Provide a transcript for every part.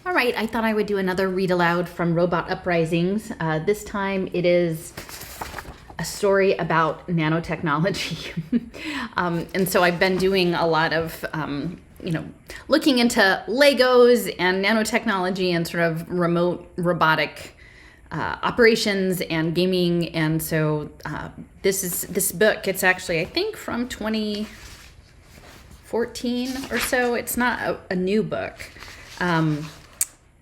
All right, I thought I would do another read aloud from Robot Uprisings. This time it is a story about nanotechnology. And so I've been doing a lot of, looking into Legos and nanotechnology and sort of remote robotic operations and gaming. And so this book, it's actually, I think, from 2014 or so. It's not a new book.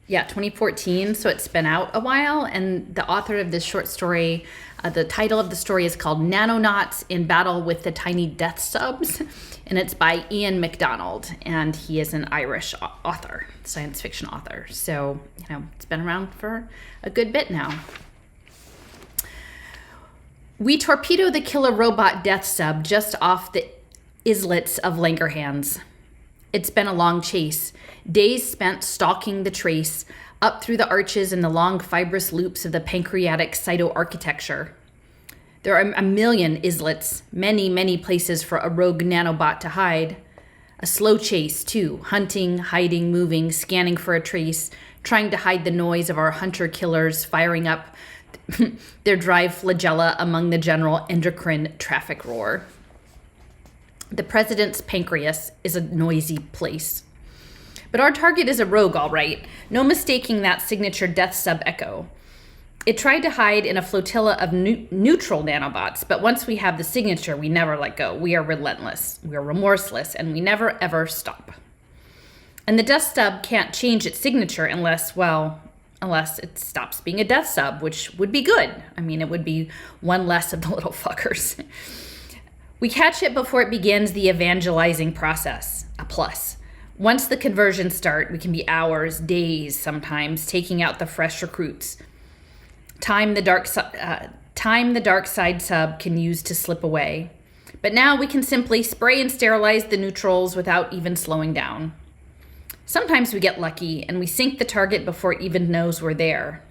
2014, so it's been out a while, and the author of this short story, the title of the story is called Nanonauts in Battle with the Tiny Death Subs, and it's by McDonald, and he is an Irish author, science fiction author. So, it's been around for a good bit now. We torpedo the killer robot death sub just off the islets of Langerhans. It's been a long chase, days spent stalking the trace, up through the arches and the long fibrous loops of the pancreatic cytoarchitecture. There are a million islets, many, many places for a rogue nanobot to hide. A slow chase, too, hunting, hiding, moving, scanning for a trace, trying to hide the noise of our hunter-killers firing up their drive flagella among the general endocrine traffic roar. The president's pancreas is a noisy place. But our target is a rogue, all right. No mistaking that signature death sub echo. It tried to hide in a flotilla of neutral nanobots, but once we have the signature, we never let go. We are relentless, we are remorseless, and we never, ever stop. And the death sub can't change its signature unless it stops being a death sub, which would be good. I mean, it would be one less of the little fuckers. We catch it before it begins the evangelizing process, a plus. Once the conversions start, we can be hours, days sometimes, taking out the fresh recruits. Time the dark side sub can use to slip away. But now we can simply spray and sterilize the neutrals without even slowing down. Sometimes we get lucky and we sink the target before it even knows we're there.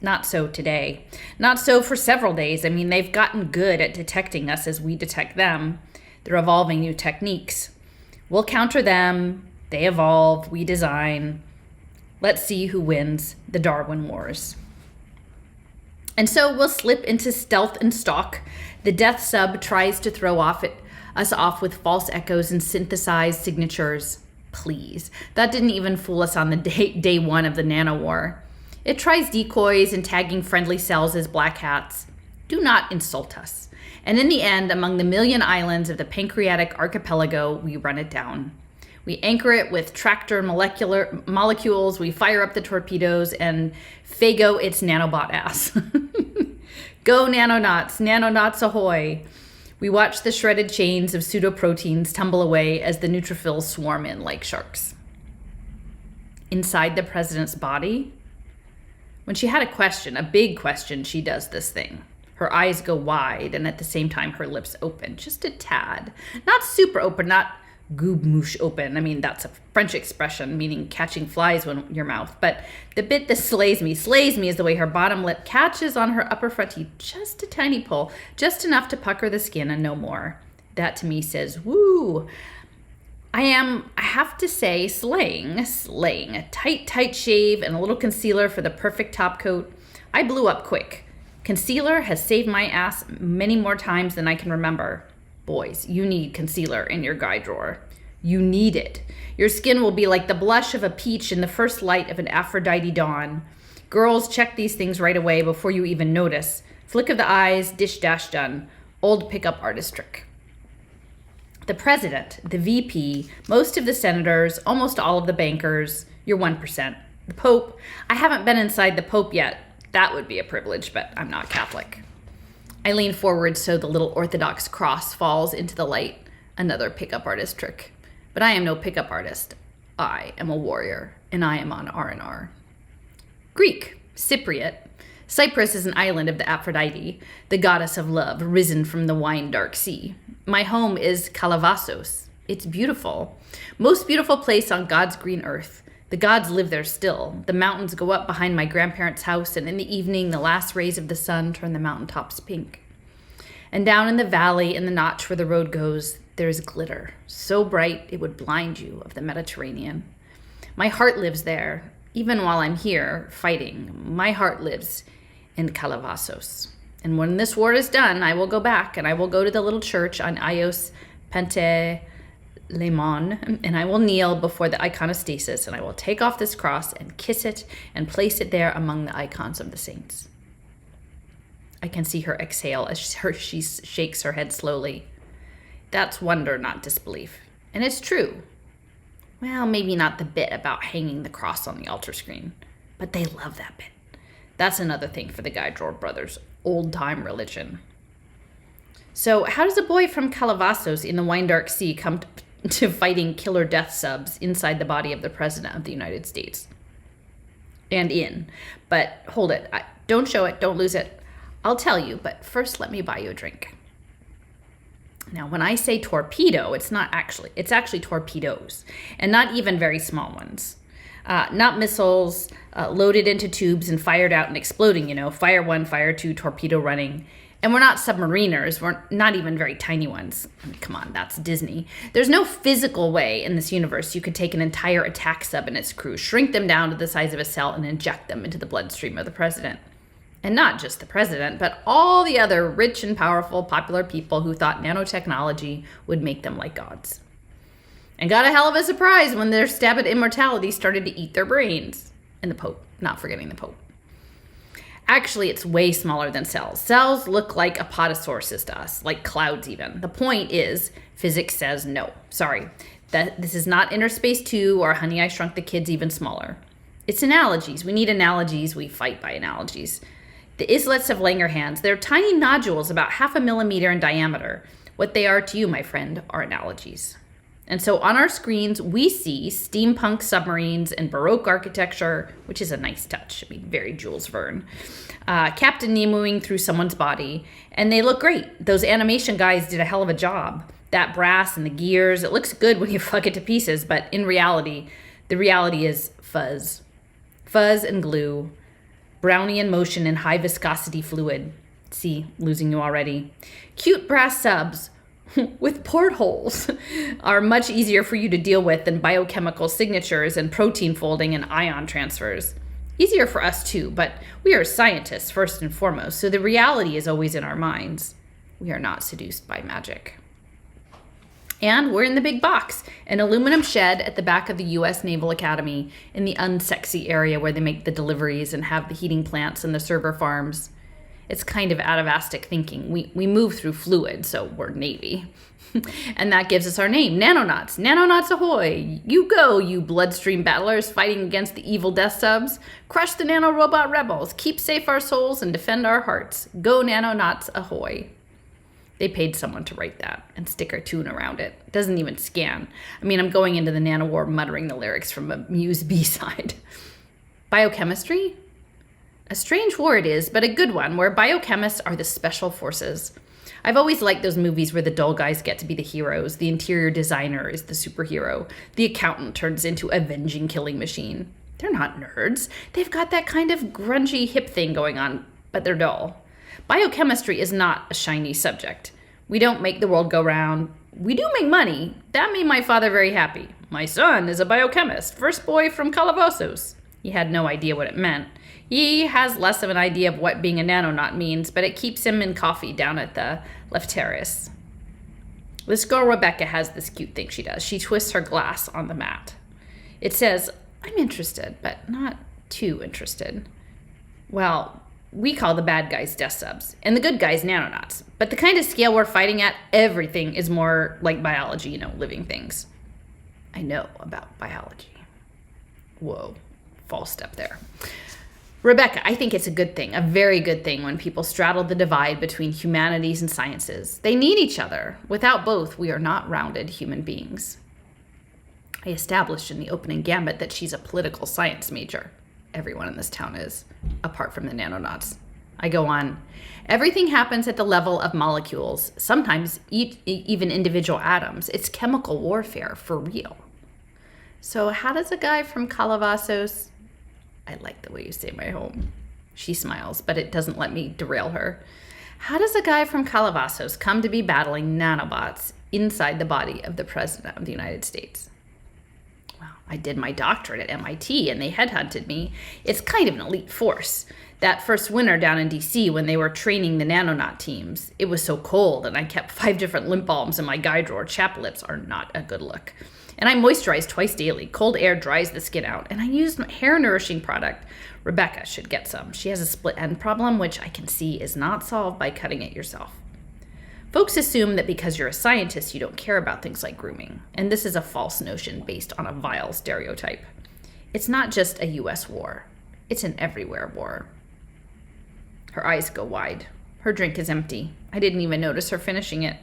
Not so today. Not so for several days. I mean, they've gotten good at detecting us as we detect them. They're evolving new techniques. We'll counter them. They evolve. We design. Let's see who wins the Darwin Wars. And so we'll slip into stealth and stalk. The death sub tries to throw us off with false echoes and synthesized signatures. Please. That didn't even fool us on the day one of the nano war. It tries decoys and tagging friendly cells as black hats. Do not insult us. And in the end, among the million islands of the pancreatic archipelago, we run it down. We anchor it with tractor molecules, we fire up the torpedoes, and Fago its nanobot ass. Go nanonauts, nanonauts ahoy. We watch the shredded chains of pseudoproteins tumble away as the neutrophils swarm in like sharks. Inside the president's body, when she had a big question, she does this thing. Her eyes go wide, and at the same time, her lips open, just a tad. Not super open, not goob-moosh open. I mean, that's a French expression, meaning catching flies in your mouth. But the bit that slays me is the way her bottom lip catches on her upper front teeth, just a tiny pull, just enough to pucker the skin and no more. That to me says, woo. I have to say, slaying. A tight shave and a little concealer for the perfect top coat. I blew up quick. Concealer has saved my ass many more times than I can remember. Boys, you need concealer in your guy drawer. You need it. Your skin will be like the blush of a peach in the first light of an Aphrodite dawn. Girls, check these things right away before you even notice. Flick of the eyes, dish dash done. Old pickup artist trick. The president, the VP, most of the senators, almost all of the bankers, your 1%. The Pope. I haven't been inside the Pope yet. That would be a privilege, but I'm not Catholic. I lean forward so the little Orthodox cross falls into the light. Another pickup artist trick. But I am no pickup artist. I am a warrior, and I am on R&R. Greek, Cypriot. Cyprus is an island of the Aphrodite, the goddess of love, risen from the wine-dark sea. My home is Kalavassos. It's beautiful. Most beautiful place on God's green earth. The gods live there still. The mountains go up behind my grandparents' house, and in the evening, the last rays of the sun turn the mountaintops pink. And down in the valley, in the notch where the road goes, there is glitter, so bright it would blind you, of the Mediterranean. My heart lives there, even while I'm here fighting, my heart lives in Calabasas. And when this war is done, I will go back and I will go to the little church on Ios Pente Lemon, and I will kneel before the iconostasis, and I will take off this cross and kiss it and place it there among the icons of the saints. I can see her exhale as she shakes her head slowly. That's wonder, not disbelief. And it's true. Well, maybe not the bit about hanging the cross on the altar screen, but they love that bit. That's another thing for the Guide brothers, old-time religion. So how does a boy from Calabasas in the Wine-Dark Sea come to fighting killer death subs inside the body of the President of the United States? But hold it. Don't show it. Don't lose it. I'll tell you, but first let me buy you a drink. Now, when I say torpedo, it's actually torpedoes, and not even very small ones. Not missiles loaded into tubes and fired out and exploding, fire one, fire two, torpedo running. And we're not submariners. We're not even very tiny ones. I mean, come on, that's Disney. There's no physical way in this universe you could take an entire attack sub and its crew, shrink them down to the size of a cell, and inject them into the bloodstream of the president. And not just the president, but all the other rich and powerful popular people who thought nanotechnology would make them like gods. And got a hell of a surprise when their stab at immortality started to eat their brains. And the Pope, not forgetting the Pope. Actually, it's way smaller than cells. Cells look like apodosauruses to us, like clouds even. The point is, physics says no. Sorry, this is not Inner Space 2 or Honey, I Shrunk the Kids even smaller. It's analogies. We need analogies. We fight by analogies. The islets of Langerhans, they're tiny nodules about 0.5 millimeter in diameter. What they are to you, my friend, are analogies. And so on our screens, we see steampunk submarines and Baroque architecture, which is a nice touch. I mean, very Jules Verne. Captain Nemoing through someone's body, and they look great. Those animation guys did a hell of a job. That brass and the gears, it looks good when you fuck it to pieces, but in reality, the reality is fuzz. Fuzz and glue. Brownian motion and high viscosity fluid. See, losing you already. Cute brass subs with portholes are much easier for you to deal with than biochemical signatures and protein folding and ion transfers. Easier for us too, but we are scientists first and foremost, so the reality is always in our minds. We are not seduced by magic. And we're in the big box, an aluminum shed at the back of the U.S. Naval Academy in the unsexy area where they make the deliveries and have the heating plants and the server farms. It's kind of atavistic thinking. We move through fluid, so we're Navy. And that gives us our name, Nanonauts. Nanonauts ahoy! You go, you bloodstream battlers fighting against the evil death subs. Crush the nanorobot rebels. Keep safe our souls and defend our hearts. Go Nanonauts ahoy! They paid someone to write that and stick a tune around it. It doesn't even scan. I mean, I'm going into the nanowar muttering the lyrics from a Muse B-side. Biochemistry? A strange war it is, but a good one, where biochemists are the special forces. I've always liked those movies where the dull guys get to be the heroes, the interior designer is the superhero, the accountant turns into avenging killing machine. They're not nerds. They've got that kind of grungy hip thing going on, but they're dull. Biochemistry is not a shiny subject. We don't make the world go round. We do make money. That made my father very happy. My son is a biochemist, first boy from Calabasas. He had no idea what it meant. He has less of an idea of what being a nanonaut means, but it keeps him in coffee down at the left terrace. This girl Rebecca has this cute thing she does. She twists her glass on the mat. It says, I'm interested, but not too interested. Well, we call the bad guys death subs, and the good guys nanonauts. But the kind of scale we're fighting at, everything is more like biology, living things. I know about biology. Whoa, false step there. Rebecca, I think it's a good thing, a very good thing when people straddle the divide between humanities and sciences. They need each other. Without both, we are not rounded human beings. I established in the opening gambit that she's a political science major. Everyone in this town is, apart from the nanonauts. I go on. Everything happens at the level of molecules, sometimes even individual atoms. It's chemical warfare for real. So how does a guy from Calabasas... I like the way you say my home. She smiles, but it doesn't let me derail her. How does a guy from Calabasas come to be battling nanobots inside the body of the President of the United States? Well, I did my doctorate at MIT and they headhunted me. It's kind of an elite force. That first winter down in DC when they were training the Nanonaut teams, it was so cold and I kept 5 different lip balms in my guy drawer. Chap lips are not a good look. And I moisturize twice daily. Cold air dries the skin out. And I used my hair nourishing product. Rebecca should get some. She has a split end problem, which I can see is not solved by cutting it yourself. Folks assume that because you're a scientist, you don't care about things like grooming. And this is a false notion based on a vile stereotype. It's not just a US war. It's an everywhere war. Her eyes go wide. Her drink is empty. I didn't even notice her finishing it.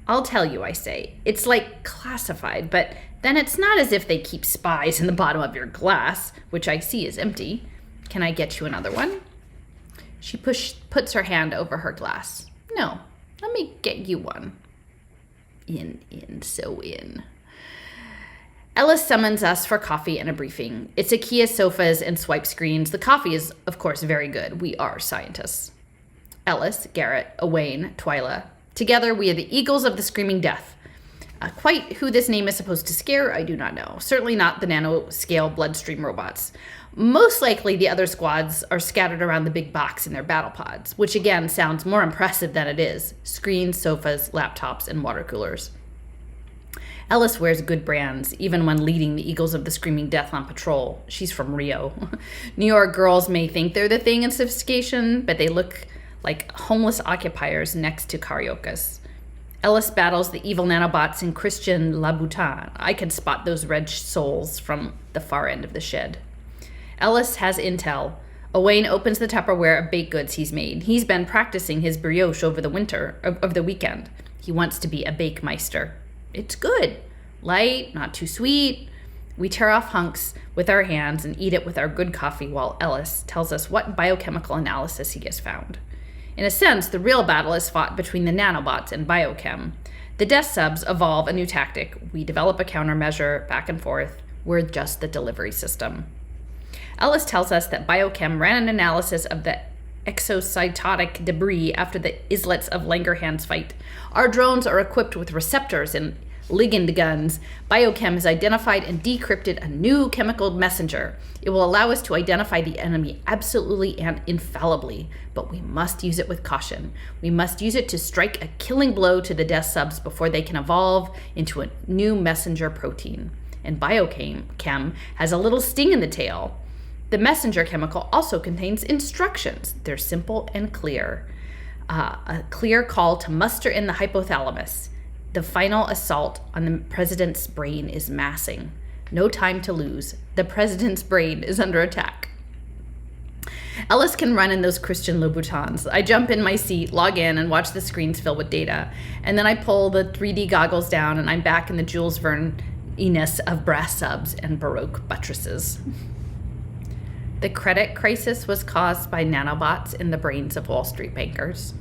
I'll tell you, I say. It's like classified, but then it's not as if they keep spies in the bottom of your glass, which I see is empty. Can I get you another one? She puts her hand over her glass. No, let me get you one. In. Ellis summons us for coffee and a briefing. It's IKEA sofas and swipe screens. The coffee is, of course, very good. We are scientists. Ellis, Garrett, Owain, Twyla. Together, we are the Eagles of the Screaming Death. Quite who this name is supposed to scare, I do not know. Certainly not the nanoscale bloodstream robots. Most likely, the other squads are scattered around the big box in their battle pods, which again sounds more impressive than it is. Screens, sofas, laptops, and water coolers. Ellis wears good brands, even when leading the Eagles of the Screaming Death on patrol. She's from Rio. New York girls may think they're the thing in sophistication, but they look like homeless occupiers next to Carioca's. Ellis battles the evil nanobots in Christian Louboutin. I can spot those red souls from the far end of the shed. Ellis has intel. Owain opens the Tupperware of baked goods he's made. He's been practicing his brioche over the weekend. He wants to be a bakemeister. It's good. Light, not too sweet. We tear off hunks with our hands and eat it with our good coffee while Ellis tells us what biochemical analysis he has found. In a sense, the real battle is fought between the nanobots and biochem. The death subs evolve a new tactic. We develop a countermeasure, back and forth. We're just the delivery system. Ellis tells us that biochem ran an analysis of the exocytotic debris after the islets of Langerhans fight. Our drones are equipped with receptors and ligand guns. Biochem has identified and decrypted a new chemical messenger. It will allow us to identify the enemy absolutely and infallibly, but we must use it with caution. We must use it to strike a killing blow to the death subs before they can evolve into a new messenger protein. And biochem has a little sting in the tail. The messenger chemical also contains instructions. They're simple and clear. A clear call to muster in the hypothalamus. The final assault on the president's brain is massing. No time to lose. The president's brain is under attack. Ellis can run in those Christian Louboutins. I jump in my seat, log in, and watch the screens fill with data. And then I pull the 3D goggles down, and I'm back in the Jules Verne-iness of brass subs and Baroque buttresses. The credit crisis was caused by nanobots in the brains of Wall Street bankers.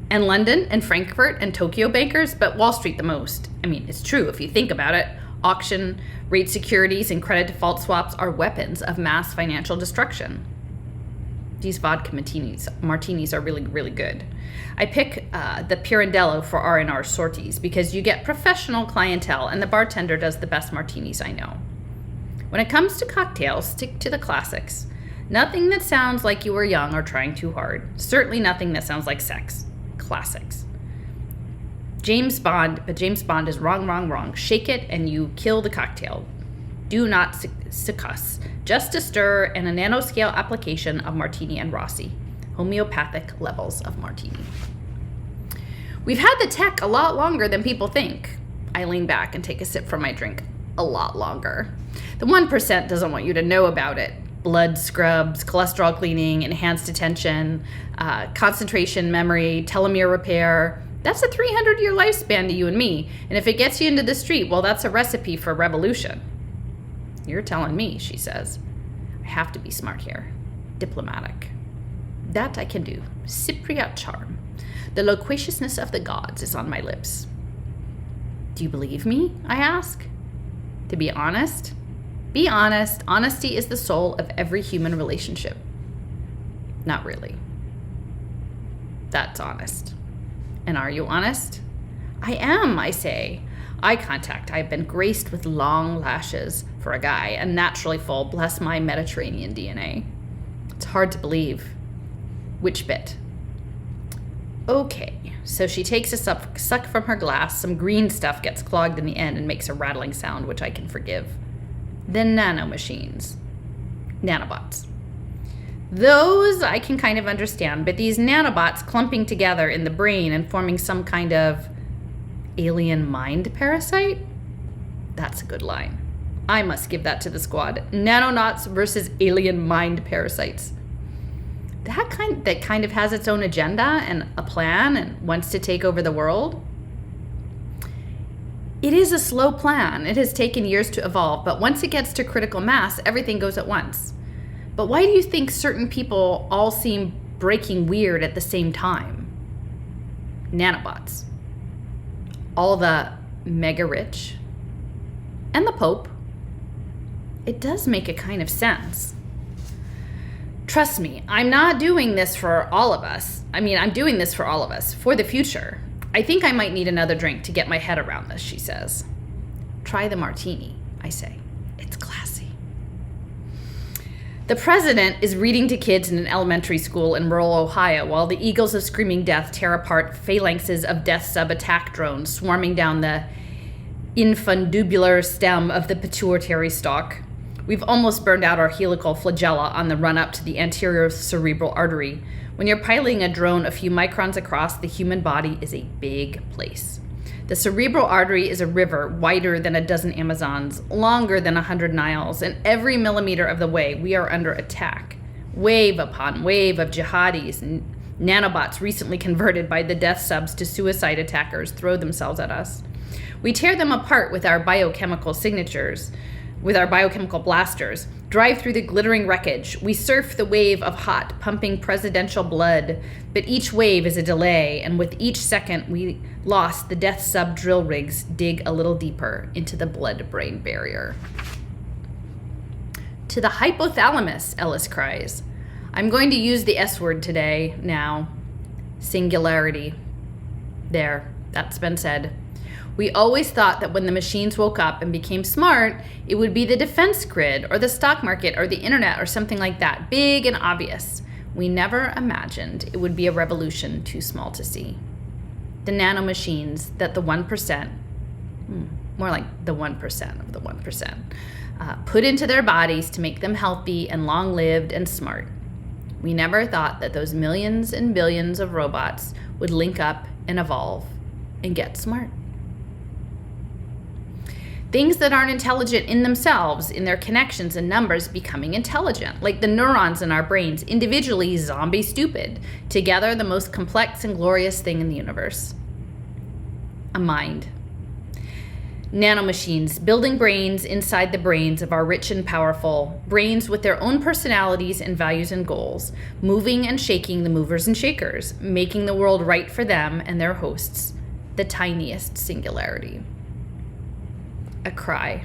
And London and Frankfurt and Tokyo bankers, but Wall Street the most. I mean, it's true if you think about it. Auction, rate securities, and credit default swaps are weapons of mass financial destruction. These vodka martinis are really, really good. I pick the Pirandello for R&R sorties because you get professional clientele and the bartender does the best martinis I know. When it comes to cocktails, stick to the classics. Nothing that sounds like you were young or trying too hard. Certainly nothing that sounds like sex. Classics. James Bond is wrong. Shake it and you kill the cocktail. Do not succuss. Just a stir and a nanoscale application of Martini and Rossi. Homeopathic levels of Martini. We've had the tech a lot longer than people think. I lean back and take a sip from my drink. A lot longer. The 1% doesn't want you to know about it. Blood scrubs, cholesterol cleaning, enhanced attention, concentration, memory, telomere repair. That's a 300-year lifespan to you and me. And if it gets you into the street, well, that's a recipe for revolution. You're telling me, she says. I have to be smart here. Diplomatic. That I can do. Cypriot charm. The loquaciousness of the gods is on my lips. Do you believe me? I ask. To be honest? Be honest. Honesty is the soul of every human relationship. Not really. That's honest. And are you honest? I am, I say. Eye contact. I've been graced with long lashes for a guy and naturally full, bless my Mediterranean DNA. It's hard to believe. Which bit? Okay, so she takes a suck from her glass. Some green stuff gets clogged in the end and makes a rattling sound, which I can forgive. Then nanomachines. Nanobots. Those I can kind of understand, but these nanobots clumping together in the brain and forming some kind of alien mind parasite? That's a good line. I must give that to the squad. Nanonauts versus alien mind parasites. That kind of has its own agenda and a plan and wants to take over the world. It is a slow plan. It has taken years to evolve, but once it gets to critical mass, everything goes at once. But why do you think certain people all seem breaking weird at the same time? Nanobots. All the mega rich. And the Pope. It does make a kind of sense. Trust me, I'm not doing this for all of us. I'm doing this for all of us, for the future. I think I might need another drink to get my head around this, she says. Try the martini, I say. It's classy. The president is reading to kids in an elementary school in rural Ohio while the eagles of screaming death tear apart phalanxes of death sub attack drones swarming down the infundibular stem of the pituitary stalk. We've almost burned out our helical flagella on the run up to the anterior cerebral artery. When you're piloting a drone a few microns across, the human body is a big place. The cerebral artery is a river wider than a dozen Amazons, longer than 100 Niles, and every millimeter of the way we are under attack. Wave upon wave of jihadis and nanobots recently converted by the death subs to suicide attackers throw themselves at us. We tear them apart with our biochemical signatures, with our biochemical blasters, drive through the glittering wreckage. We surf the wave of hot, pumping presidential blood, but each wave is a delay, and with each second we lost, the death sub drill rigs dig a little deeper into the blood-brain barrier. To the hypothalamus, Ellis cries. I'm going to use the S word today, now. Singularity. There, that's been said. We always thought that when the machines woke up and became smart, it would be the defense grid or the stock market or the internet or something like that, big and obvious. We never imagined it would be a revolution too small to see. The nanomachines that the 1%, more like the 1% of the 1%, put into their bodies to make them healthy and long-lived and smart. We never thought that those millions and billions of robots would link up and evolve and get smart. Things that aren't intelligent in themselves, in their connections and numbers, becoming intelligent, like the neurons in our brains, individually zombie stupid, together the most complex and glorious thing in the universe. A mind. Nanomachines, building brains inside the brains of our rich and powerful, brains with their own personalities and values and goals, moving and shaking the movers and shakers, making the world right for them and their hosts, the tiniest singularity. A cry.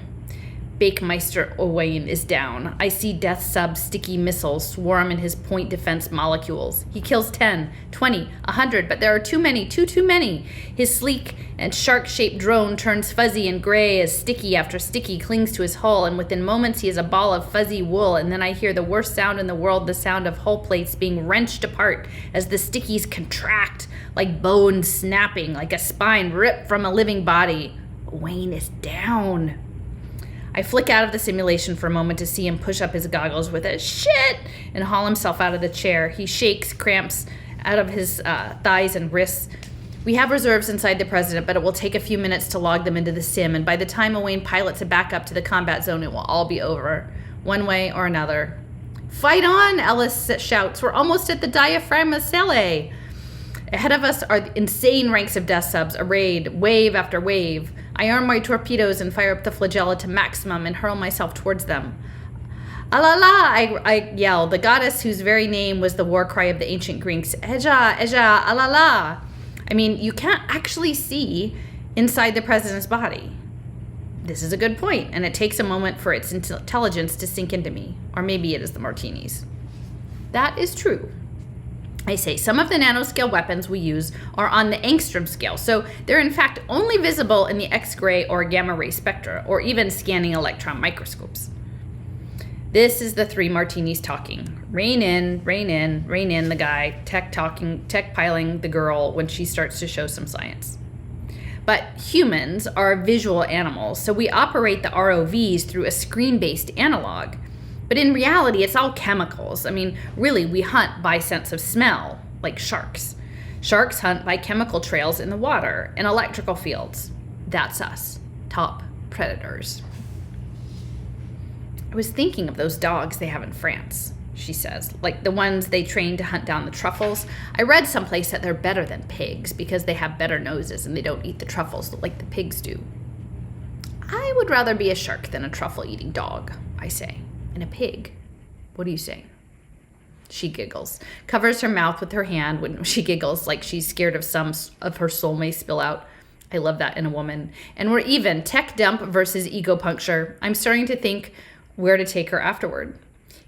Bakemeister Owain is down. I see Death Sub's sticky missiles swarm in his point defense molecules. He kills 10, 20, 100, but there are too many, too many. His sleek and shark-shaped drone turns fuzzy and gray as sticky after sticky clings to his hull, and within moments he is a ball of fuzzy wool, and then I hear the worst sound in the world, the sound of hull plates being wrenched apart as the stickies contract, like bones snapping, like a spine ripped from a living body. Wayne is down. I flick out of the simulation for a moment to see him push up his goggles with a shit and haul himself out of the chair. He shakes, cramps out of his thighs and wrists. We have reserves inside the president, but it will take a few minutes to log them into the sim, and by the time Owain pilots it back up to the combat zone, it will all be over, one way or another. Fight on, Ellis shouts. We're almost at the diaphragma celle. Ahead of us are insane ranks of death subs, arrayed, wave after wave. I arm my torpedoes and fire up the flagella to maximum and hurl myself towards them. Alala, I yell, the goddess whose very name was the war cry of the ancient Greeks. Eja, Eja, alala. You can't actually see inside the president's body. This is a good point, and it takes a moment for its intelligence to sink into me. Or maybe it is the martinis. That is true. I say some of the nanoscale weapons we use are on the angstrom scale, so they're in fact only visible in the X-ray or gamma-ray spectra, or even scanning electron microscopes. This is the three martinis talking. Rein in, rein in, rein in the guy, tech piling the girl when she starts to show some science. But humans are visual animals, so we operate the ROVs through a screen-based analog. But in reality, it's all chemicals. I mean, really, we hunt by sense of smell, like sharks. Sharks hunt by chemical trails in the water and electrical fields. That's us, top predators. I was thinking of those dogs they have in France, she says, like the ones they train to hunt down the truffles. I read someplace that they're better than pigs because they have better noses and they don't eat the truffles like the pigs do. I would rather be a shark than a truffle-eating dog, I say. And a pig. What do you say? She giggles, covers her mouth with her hand when she giggles like she's scared of some of her soul may spill out. I love that in a woman. And we're even. Tech dump versus ego puncture. I'm starting to think where to take her afterward.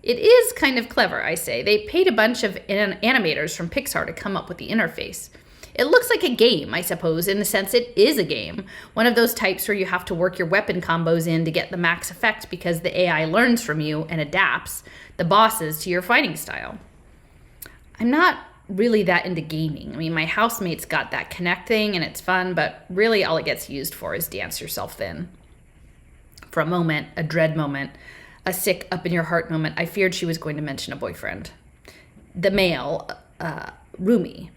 It is kind of clever, I say. They paid a bunch of animators from Pixar to come up with the interface. It looks like a game, I suppose, in the sense it is a game. One of those types where you have to work your weapon combos in to get the max effect because the AI learns from you and adapts the bosses to your fighting style. I'm not really that into gaming. I mean, my housemate's got that Kinect thing and it's fun, but really all it gets used for is dance yourself thin. For a moment, a dread moment, a sick up in your heart moment, I feared she was going to mention a boyfriend. The male, Rumi.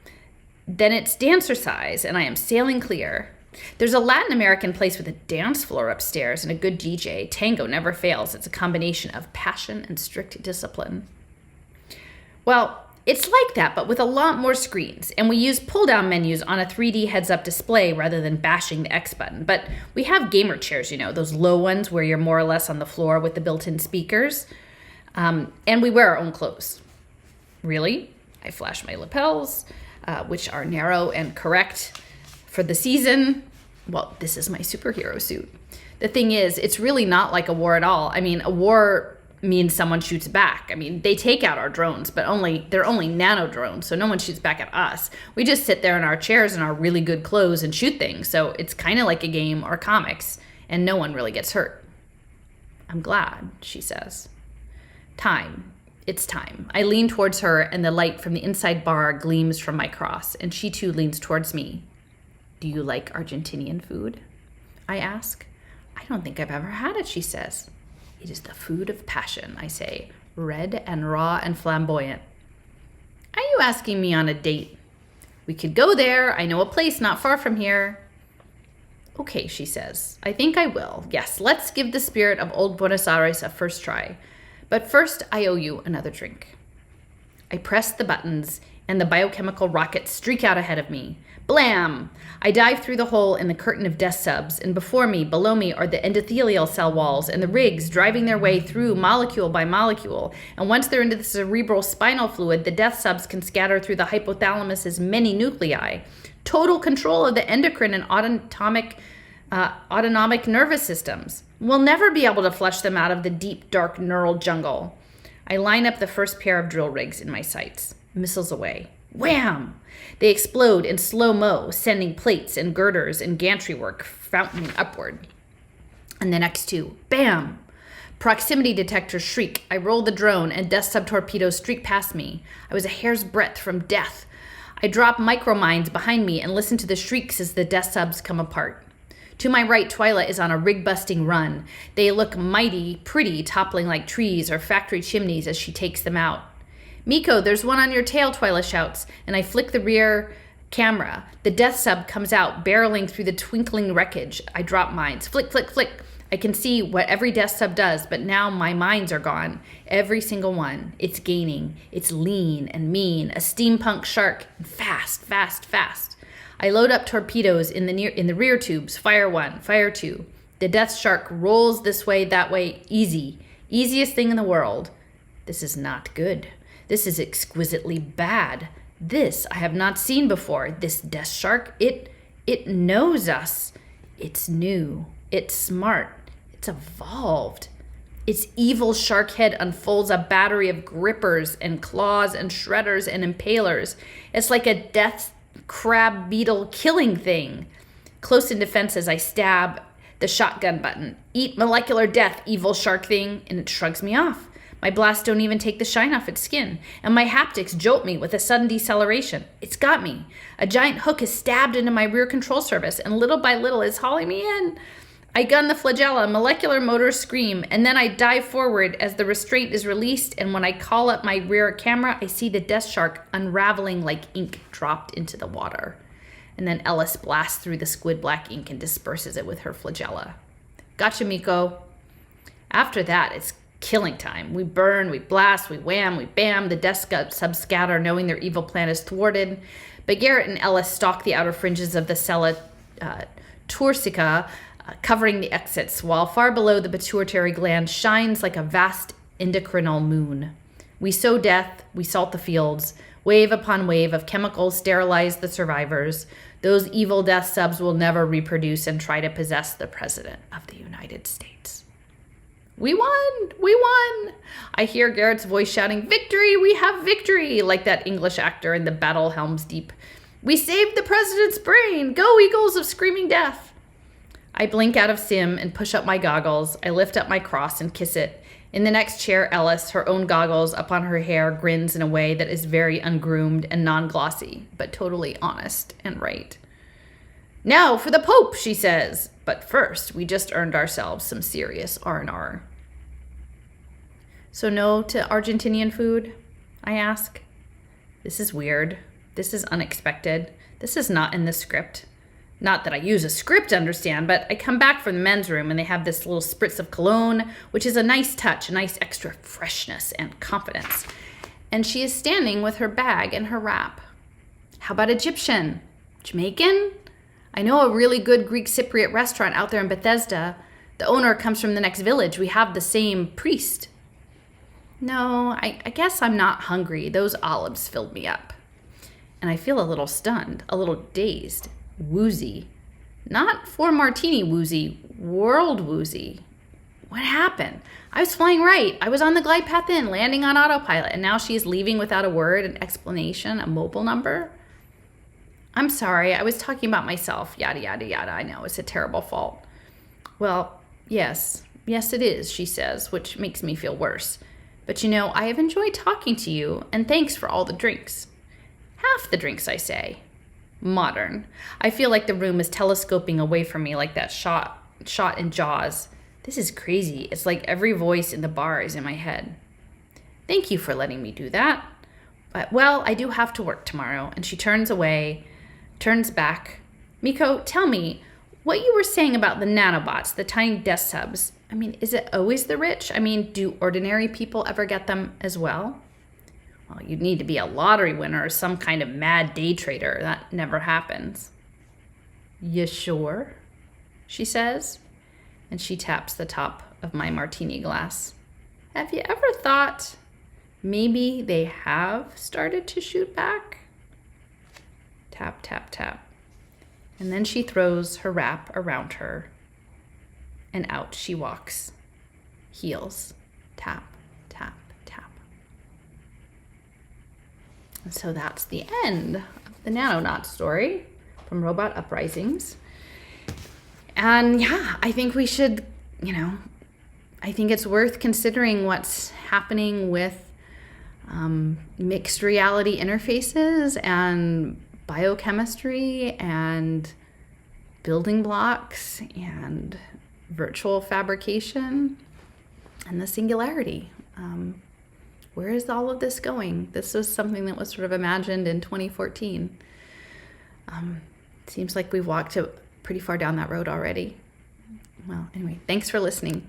Then it's dancercise, and I am sailing clear. There's a Latin American place with a dance floor upstairs and a good DJ. Tango never fails. It's a combination of passion and strict discipline. Well, it's like that, but with a lot more screens, and we use pull-down menus on a 3D heads-up display rather than bashing the X button. But we have gamer chairs, those low ones where you're more or less on the floor with the built-in speakers, and we wear our own clothes. Really? I flash my lapels, which are narrow and correct for the season. Well, this is my superhero suit. The thing is, it's really not like a war at all. I mean, a war means someone shoots back. I mean, they take out our drones, but they're only nano drones, so no one shoots back at us. We just sit there in our chairs in our really good clothes and shoot things, so it's kind of like a game or comics, and no one really gets hurt. I'm glad, she says. Time. It's time. I lean towards her, and the light from the inside bar gleams from my cross, and she too leans towards me. Do you like Argentinian food? I ask. I don't think I've ever had it, she says. It is the food of passion, I say, red and raw and flamboyant. Are you asking me on a date? We could go there. I know a place not far from here. Okay, she says. I think I will. Yes, let's give the spirit of old Buenos Aires a first try. But first, I owe you another drink. I press the buttons, and the biochemical rockets streak out ahead of me. Blam! I dive through the hole in the curtain of death subs, and before me, below me, are the endothelial cell walls and the rigs driving their way through molecule by molecule. And once they're into the cerebral spinal fluid, the death subs can scatter through the hypothalamus's many nuclei. Total control of the endocrine and autonomic nervous systems. We'll never be able to flush them out of the deep, dark neural jungle. I line up the first pair of drill rigs in my sights. Missiles away. Wham! They explode in slow-mo, sending plates and girders and gantry work fountaining upward. And the next two. Bam! Proximity detectors shriek. I roll the drone, and death sub torpedoes streak past me. I was a hair's breadth from death. I drop micromines behind me and listen to the shrieks as the death subs come apart. To my right, Twyla is on a rig-busting run. They look mighty pretty, toppling like trees or factory chimneys as she takes them out. Miko, there's one on your tail, Twyla shouts, and I flick the rear camera. The death sub comes out, barreling through the twinkling wreckage. I drop mines. Flick, flick, flick. I can see what every death sub does, but now my mines are gone. Every single one. It's gaining. It's lean and mean. A steampunk shark. Fast, fast, fast. I load up torpedoes in the rear tubes. Fire one, fire two. The death shark rolls this way, that way. Easy. Easiest thing in the world. This is not good. This is exquisitely bad. This I have not seen before. This death shark, it knows us. It's new. It's smart. It's evolved. Its evil shark head unfolds a battery of grippers and claws and shredders and impalers. It's like a death crab beetle killing thing. Close in defense as I stab the shotgun button. Eat molecular death, evil shark thing, and it shrugs me off. My blasts don't even take the shine off its skin, and my haptics jolt me with a sudden deceleration. It's got me. A giant hook is stabbed into my rear control surface, and little by little is hauling me in. I gun the flagella, molecular motors scream, and then I dive forward as the restraint is released, and when I call up my rear camera, I see the death shark unraveling like ink dropped into the water. And then Ellis blasts through the squid black ink and disperses it with her flagella. Gotcha, Miko. After that, it's killing time. We burn, we blast, we wham, we bam. The death subs scatter, knowing their evil plan is thwarted. But Garrett and Ellis stalk the outer fringes of the Cella Turcica, covering the exits, while far below the pituitary gland shines like a vast endocrinal moon. We sow death, we salt the fields. Wave upon wave of chemicals sterilize the survivors. Those evil death subs will never reproduce and try to possess the President of the United States. We won! We won! I hear Garrett's voice shouting, "Victory! We have victory!" like that English actor in the battle Helm's Deep. We saved the President's brain! Go, Eagles of Screaming Death! I blink out of sim and push up my goggles. I lift up my cross and kiss it. In the next chair, Ellis, her own goggles up on her hair, grins in a way that is very ungroomed and non-glossy, but totally honest and right. Now for the Pope, she says. But first, we just earned ourselves some serious R&R. So no to Argentinian food? I ask. This is weird. This is unexpected. This is not in the script. Not that I use a script, understand, but I come back from the men's room and they have this little spritz of cologne, which is a nice touch, a nice extra freshness and confidence. And she is standing with her bag and her wrap. How about Egyptian? Jamaican? I know a really good Greek Cypriot restaurant out there in Bethesda. The owner comes from the next village. We have the same priest. No, I guess I'm not hungry. Those olives filled me up. And I feel a little stunned, a little dazed. Woozy. Not 4 martini woozy, world woozy. What happened? I was flying right. I was on the glide path in, landing on autopilot, and now she's leaving without a word, an explanation, a mobile number. I'm sorry, I was talking about myself, yada, yada, yada. I know, it's a terrible fault. Well, yes it is, she says, which makes me feel worse. But you know, I have enjoyed talking to you, and thanks for all the drinks. Half the drinks, I say. Modern. I feel like the room is telescoping away from me like that shot in Jaws. This is crazy. It's like every voice in the bar is in my head. Thank you for letting me do that. But, well, I do have to work tomorrow. And she turns away, turns back. Miko, tell me, what you were saying about the nanobots, the tiny death subs, I mean, is it always the rich? I mean, do ordinary people ever get them as well? Well, you'd need to be a lottery winner or some kind of mad day trader. That never happens. You sure? She says, and she taps the top of my martini glass. Have you ever thought maybe they have started to shoot back? Tap, tap, tap. And then she throws her wrap around her, and out she walks. Heels, tap, tap, tap. And so that's the end of the Nanonauts story from Robot Uprisings. And yeah, I think we should, I think it's worth considering what's happening with mixed reality interfaces and biochemistry and building blocks and virtual fabrication and the singularity. Where is all of this going? This was something that was sort of imagined in 2014. Seems like we've walked pretty far down that road already. Well, anyway, thanks for listening.